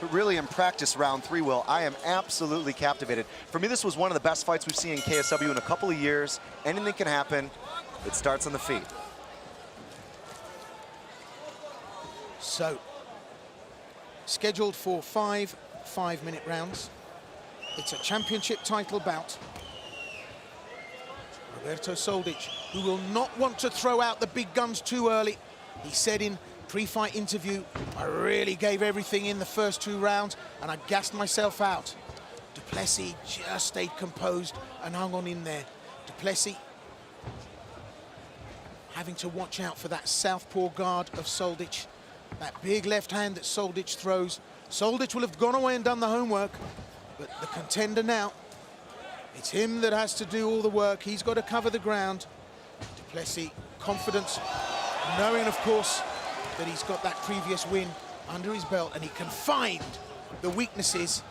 but really in practice round 3, Will, I am absolutely captivated. For me, this was one of the best fights we've seen in KSW in a couple of years. Anything can happen. It starts on the feet. So, scheduled for 5 5-minute rounds. It's a championship title bout. Roberto Soldic, who will not want to throw out the big guns too early. He said in pre-fight interview, I really gave everything in the first 2 rounds and I gassed myself out. Du Plessis just stayed composed and hung on in there. Du Plessis having to watch out for that southpaw guard of Soldic. That big left hand that Soldic throws. Soldic will have gone away and done the homework, but the contender now, it's him that has to do all the work. He's got to cover the ground. Du Plessis, confidence, knowing, of course, that he's got that previous win under his belt and he can find the weaknesses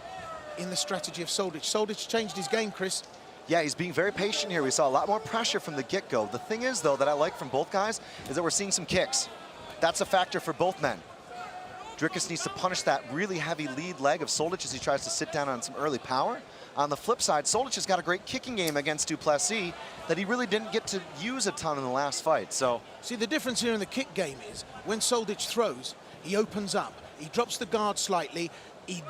in the strategy of Soldic. Soldic changed his game, Chris. Yeah, he's being very patient here. We saw a lot more pressure from the get-go. The thing is, though, that I like from both guys is that we're seeing some kicks. That's a factor for both men. Dricus needs to punish that really heavy lead leg of Soldic as he tries to sit down on some early power. On the flip side, Soldic has got a great kicking game against Du Plessis that he really didn't get to use a ton in the last fight. So, see, the difference here in the kick game is when Soldic throws, he opens up, he drops the guard slightly, he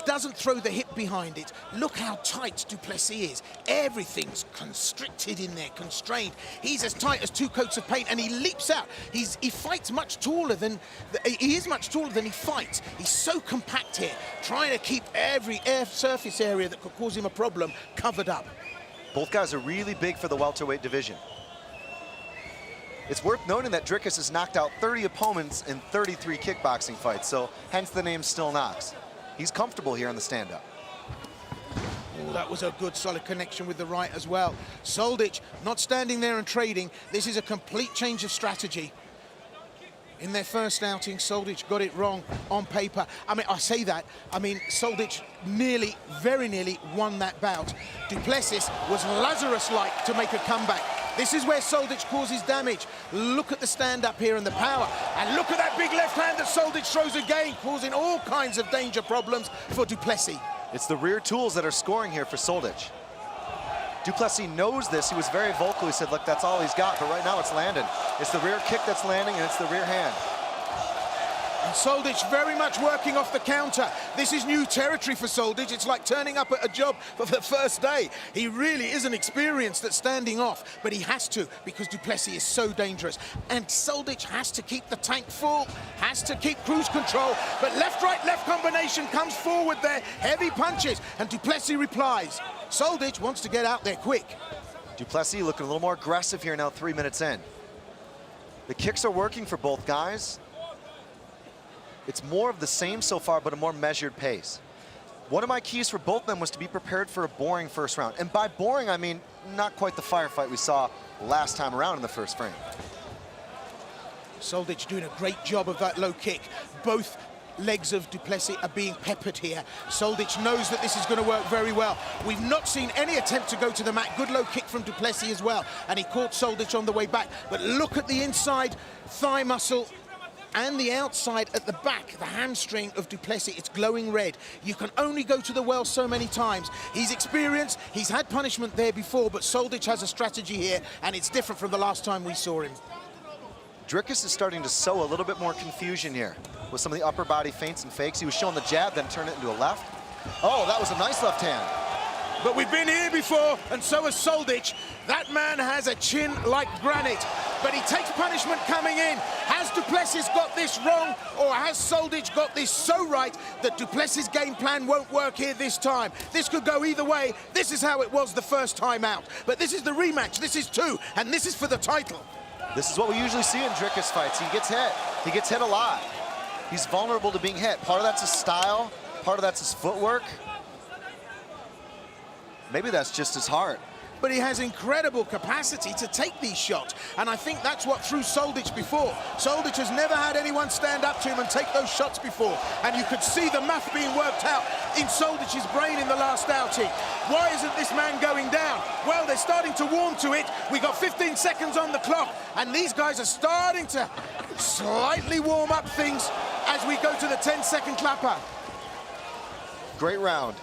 doesn't throw the hip behind it. Look how tight Du Plessis is. Everything's constricted in there, constrained. He's as tight as 2 coats of paint and he leaps out. He fights much taller than, he is much taller than he fights. He's so compact here, trying to keep every surface area that could cause him a problem covered up. Both guys are really big for the welterweight division. It's worth noting that Dricus has knocked out 30 opponents in 33 kickboxing fights, so hence the name Still Knocks. He's comfortable here in the stand-up. Oh, that was a good, solid connection with the right as well. Soldic not standing there and trading. This is a complete change of strategy. In their first outing, Soldic got it wrong on paper. I mean, I say that. I mean, Soldic nearly, very nearly won that bout. Du Plessis was Lazarus-like to make a comeback. This is where Soldic causes damage. Look at the stand-up here and the power. And look at that big left hand that Soldic throws again, causing all kinds of danger problems for Du Plessis. It's the rear tools that are scoring here for Soldic. Du Plessis knows this. He was very vocal. He said, look, that's all he's got. But right now it's landing. It's the rear kick that's landing, and it's the rear hand. And Soldic very much working off the counter. This is new territory for Soldic. It's like turning up at a job for the first day. He really isn't experienced at standing off, but he has to because Du Plessis is so dangerous. And Soldic has to keep the tank full, has to keep cruise control. But left-right, left combination comes forward there. Heavy punches, and Du Plessis replies. Soldic wants to get out there quick. Du Plessis looking a little more aggressive here now, 3 minutes in. The kicks are working for both guys. It's more of the same so far, but a more measured pace. One of my keys for both of them was to be prepared for a boring first round. And by boring, I mean not quite the firefight we saw last time around in the first frame. Soldic doing a great job of that low kick. Both legs of Du Plessis are being peppered here. Soldic knows that this is going to work very well. We've not seen any attempt to go to the mat. Good low kick from Du Plessis as well. And he caught Soldic on the way back. But look at the inside thigh muscle and the outside at the back, the hamstring of Du Plessis. It's glowing red. You can only go to the well so many times. He's experienced, he's had punishment there before, but Soldic has a strategy here, and it's different from the last time we saw him. Dricus is starting to sow a little bit more confusion here with some of the upper body feints and fakes. He was showing the jab, then turned it into a left. Oh, that was a nice left hand. But we've been here before, and so has Soldic. That man has a chin like granite, but he takes punishment coming in. Has Du Plessis got this wrong, or has Soldic got this so right that Du Plessis' game plan won't work here this time? This could go either way. This is how it was the first time out. But this is the rematch. This is 2, and this is for the title. This is what we usually see in Dricus fights. He gets hit. He gets hit a lot. He's vulnerable to being hit. Part of that's his style. Part of that's his footwork. Maybe that's just his heart. But he has incredible capacity to take these shots. And I think that's what threw Soldic before. Soldic has never had anyone stand up to him and take those shots before. And you could see the math being worked out in Soldic's brain in the last outing. Why isn't this man going down? Well, they're starting to warm to it. We got 15 seconds on the clock. And these guys are starting to slightly warm up things as we go to the 10-second clapper. Great round.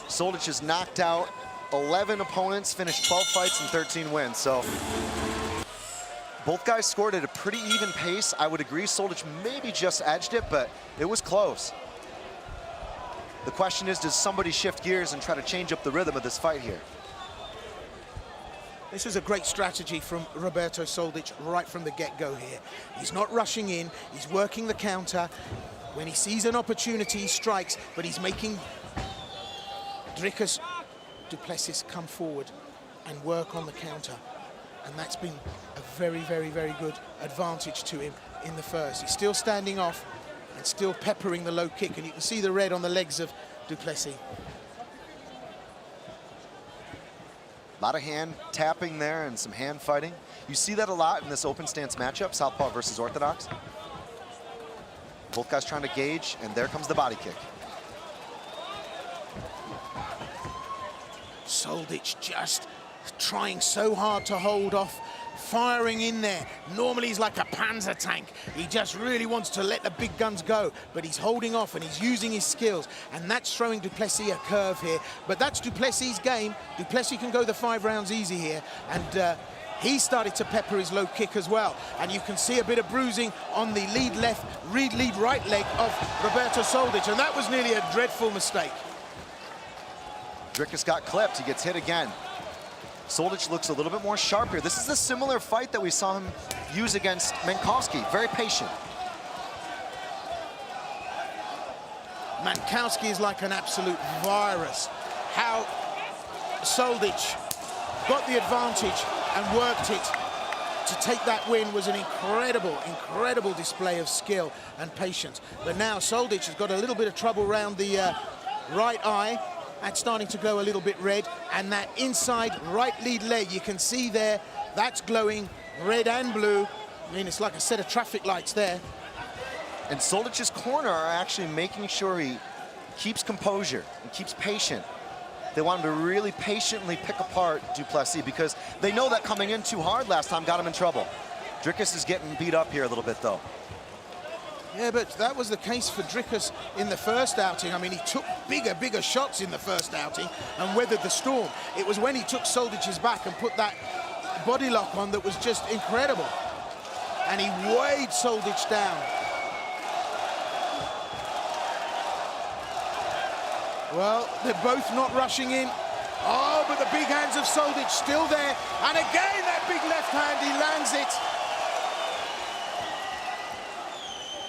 Soldic has knocked out 11 opponents, finished 12 fights and 13 wins. So both guys scored at a pretty even pace. I would agree Soldic maybe just edged it, but it was close. The question is, does somebody shift gears and try to change up the rhythm of this fight here? This is a great strategy from Roberto Soldic right from the get-go here. He's not rushing in, he's working the counter. When he sees an opportunity, he strikes, but he's making Dricus du Plessis come forward and work on the counter. And that's been a very, very, very good advantage to him in the first. He's still standing off and still peppering the low kick, and you can see the red on the legs of du Plessis. A lot of hand tapping there and some hand fighting. You see that a lot in this open stance matchup, Southpaw versus Orthodox. Both guys trying to gauge, and there comes the body kick. Soldic just trying so hard to hold off, firing in there. Normally he's like a Panzer tank. He just really wants to let the big guns go, but he's holding off and he's using his skills, and that's throwing du Plessis a curve here. But that's du Plessis' game. Du Plessis can go the 5 rounds easy here, and he started to pepper his low kick as well. And you can see a bit of bruising on the lead left, lead right leg of Roberto Soldic, and that was nearly a dreadful mistake. Dricus got clipped, he gets hit again. Soldic looks a little bit more sharp here. This is a similar fight that we saw him use against Mankowski, very patient. Mankowski is like an absolute virus. How Soldic got the advantage and worked it to take that win was an incredible, incredible display of skill and patience. But now Soldic has got a little bit of trouble around the right eye. That's starting to glow a little bit red, and that inside right lead leg, you can see there, that's glowing red and blue. I mean, it's like a set of traffic lights there. And Soldic's corner are actually making sure he keeps composure and keeps patient. They want him to really patiently pick apart du Plessis because they know that coming in too hard last time got him in trouble. Dricus is getting beat up here a little bit, though. Yeah, but that was the case for Dricus in the first outing. I mean, he took bigger shots in the first outing and weathered the storm. It was when he took Soldic's back and put that body lock on that was just incredible. And he weighed Soldic down. Well, they're both not rushing in. Oh, but the big hands of Soldic still there. And again, that big left hand, he lands it.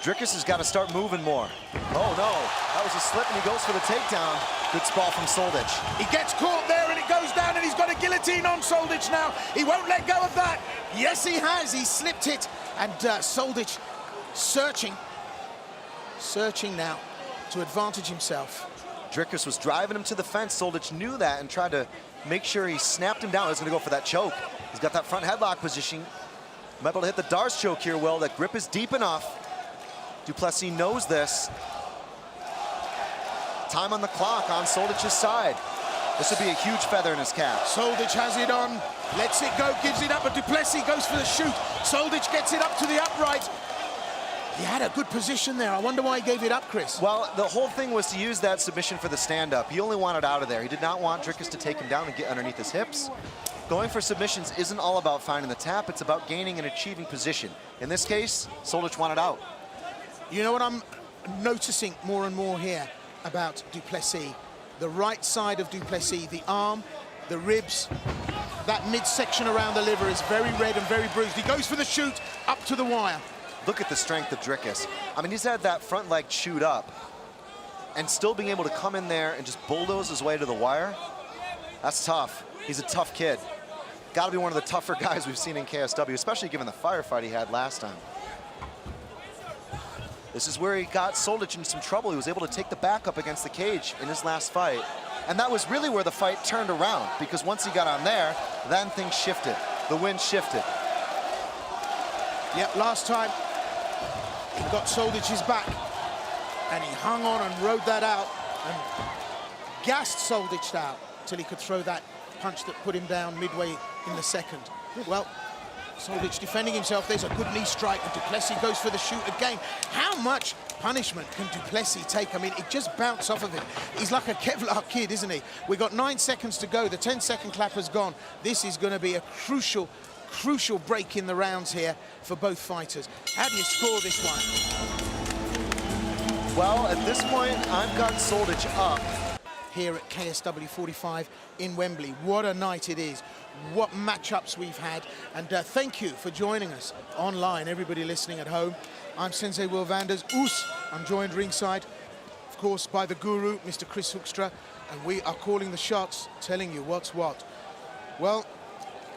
Dricus has got to start moving more. Oh no, that was a slip and he goes for the takedown. Good sprawl from Soldic. He gets caught there and it goes down and he's got a guillotine on Soldic now. He won't let go of that. Yes, he has. He slipped it. And Soldic searching now to advantage himself. Dricus was driving him to the fence. Soldic knew that and tried to make sure he snapped him down. He's going to go for that choke. He's got that front headlock position. Might be able to hit the Darce choke here, Will. That grip is deep enough. Du Plessis knows this. Time on the clock on Soldic's side. This would be a huge feather in his cap. Soldic has it on, lets it go, gives it up, but du Plessis goes for the shoot. Soldic gets it up to the upright. He had a good position there. I wonder why he gave it up, Chris. Well, the whole thing was to use that submission for the stand-up. He only wanted out of there. He did not want Dricus to take him down and get underneath his hips. Going for submissions isn't all about finding the tap. It's about gaining and achieving position. In this case, Soldic wanted out. You know what I'm noticing more and more here about du Plessis? The right side of du Plessis, the arm, the ribs, that midsection around the liver is very red and very bruised. He goes for the shoot up to the wire. Look at the strength of Dricus. I mean, he's had that front leg chewed up and still being able to come in there and just bulldoze his way to the wire. That's tough. He's a tough kid. Got to be one of the tougher guys we've seen in KSW, especially given the firefight he had last time. This is where he got Soldic in some trouble. He was able to take the back up against the cage in his last fight. And that was really where the fight turned around, because once he got on there, then things shifted. The wind shifted. Yep, last time he got Soldic's back and he hung on and rode that out and gassed Soldic out till he could throw that punch that put him down midway in the second. Well, Soldic defending himself. There's a good knee strike, and Duplessis goes for the shoot again. How much punishment can Duplessis take? I mean, it just bounced off of him. He's like a Kevlar kid, isn't he? We've got 9 seconds to go. The 10-second clapper's gone. This is going to be a crucial break in the rounds here for both fighters. How do you score this one? Well, at this point, I've got Soldic up. Here at KSW 45 in Wembley. What a night it is. What matchups we've had. And thank you for joining us online, everybody listening at home. I'm Sensei Will Vanders. I'm joined ringside, of course, by the guru, Mr. Chris Hoekstra. And we are calling the shots, telling you what's what. Well,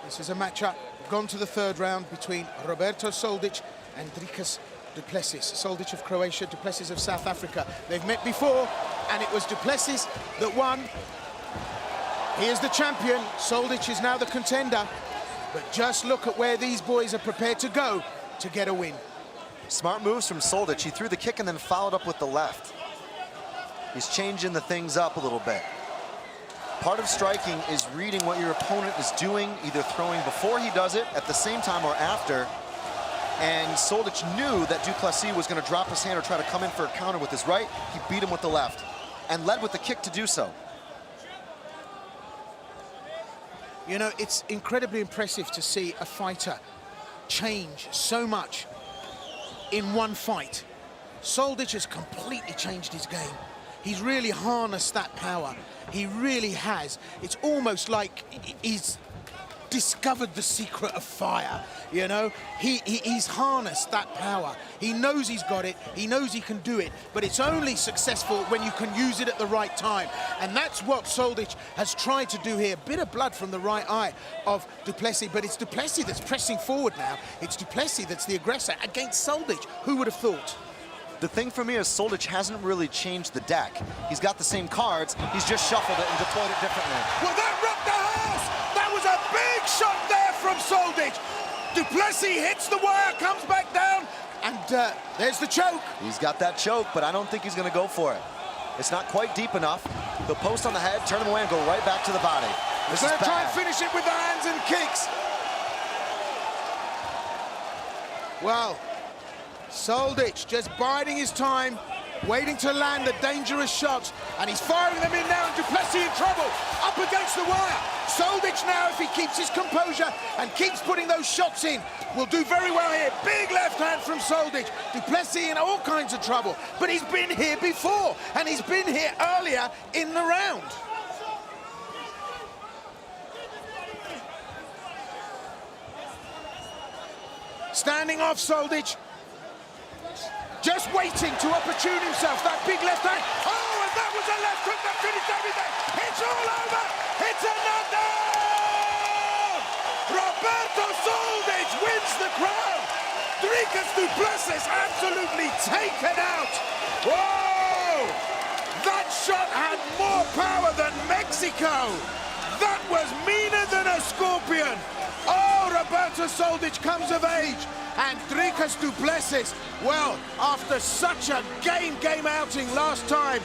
this is a matchup gone to the third round between Roberto Soldic and Dricus Duplessis. Soldic of Croatia, Duplessis of South Africa. They've met before, and it was Duplessis that won. He is the champion. Soldic is now the contender. But just look at where these boys are prepared to go to get a win. Smart moves from Soldic. He threw the kick and then followed up with the left. He's changing the things up a little bit. Part of striking is reading what your opponent is doing, either throwing before he does it, at the same time, or after. And Soldic knew that Duplessis was going to drop his hand or try to come in for a counter with his right. He beat him with the left and led with the kick to do so. You know, it's incredibly impressive to see a fighter change so much in one fight. Soldic has completely changed his game. He's really harnessed that power. He really has. It's almost like he's discovered the secret of fire, you know? He's harnessed that power. He knows he's got it, he knows he can do it, but it's only successful when you can use it at the right time. And that's what Soldic has tried to do here. Bit of blood from the right eye of Duplessis, but it's Duplessis that's pressing forward now. It's Duplessis that's the aggressor against Soldic. Who would have thought? The thing for me is Soldic hasn't really changed the deck. He's got the same cards, he's just shuffled it and deployed it differently. Well, that rocked the house! That was a big shot there from Soldic. Duplessis hits the wire, comes back down, and there's the choke. He's got that choke, but I don't think he's gonna go for it. It's not quite deep enough. He'll post on the head, turn him away, and go right back to the body. He's gonna try and finish it with the hands and kicks. Well, Soldic just biding his time, waiting to land the dangerous shots, and he's firing them in now, and Duplessis in trouble, up against the wire. Soldic now, if he keeps his composure and keeps putting those shots in, will do very well here. Big left hand from Soldic. Duplessis in all kinds of trouble, but he's been here before, and he's been here earlier in the round. Standing off Soldic, just waiting to opportune himself. That big left hand. Oh, and that was a left hook that finished everything. It's all over. It's a knockdown. Roberto Soldic wins the crown. Dricus Duplessis absolutely taken out. Whoa! That shot had more power than Mexico. That was meaner than a scorpion. Oh, Roberto Soldic comes of age. And Dricus Duplessis, well, after such a game outing last time,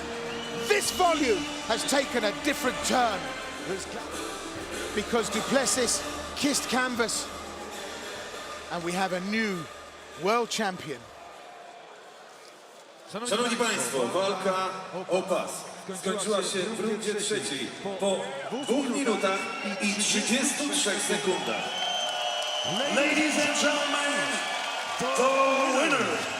this volume has taken a different turn. Because Duplessis kissed canvas, and we have a new world champion. Szanowni Państwo, walka o pas skończyła się w rundzie trzeciej po 2 minutach i 33 sekundach. Ladies and gentlemen, the winner